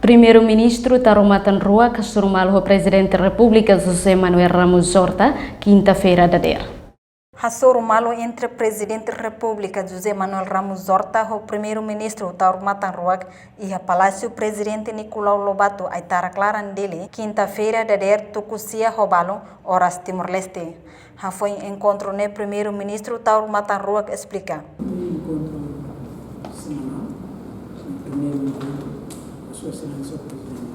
Primeiro-Ministro Tarumatan Rua Kasurmal o Presidente da República José Manuel Ramos Horta, quinta-feira da der. Hasurumalo entre Presidente da República José Manuel Ramos Horta e o Primeiro-Ministro Tarumatan Rua e a Palácio Presidente Nicolau Lobato Aitara Claran dele, quinta-feira da der Tucucia Robalo, horas Timor-Leste. Foi encontro no Primeiro-Ministro Tarumatan Rua explica. Sua Excelência o Presidente.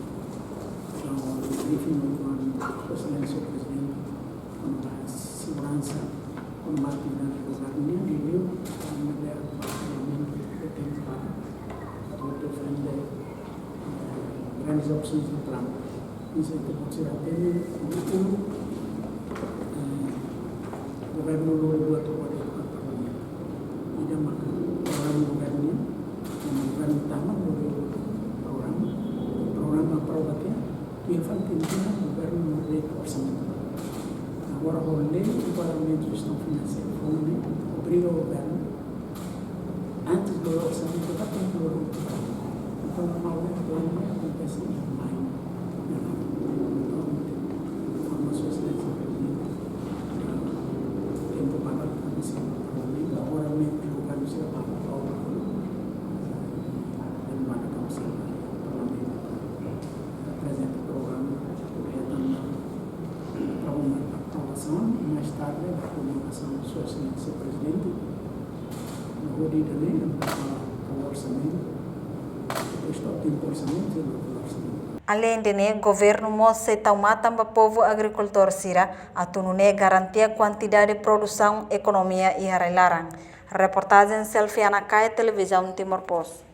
Então, o briefing com Sua Excelência o Presidente, com a segurança, com a atividade do governo, e eu, a mulher do Parlamento, eu tenho para defender grandes opções do plano. Isso é que pode ser até o governo do atual Parlamento. E da marca, o governo utama, que infantilizar o governo no orçamento. Agora, o lei do Parlamento de Gestão Financeira obriga o governo, antes do orçamento, a concluir o plano. Então, normalmente, o plano acontece em maio. Como a Sua Excelência Presidente, tempo para a Comissão do Parlamento, agora mesmo o governo se apara para o plano. Demanda a Comissão do Parlamento. Apresenta o programa, para uma aprovação, mais tarde a comunicação de Sua Excelência Presidente, no Rio de Janeiro, para o orçamento, depois do tempo orçamento e o orçamento. Além de né, governo mostra taumatan para povo agricultor sira, a tunune garantia quantidade de produção, economia e arrelaran. Reportagem Selfie Anakai, Televisão Timor Post.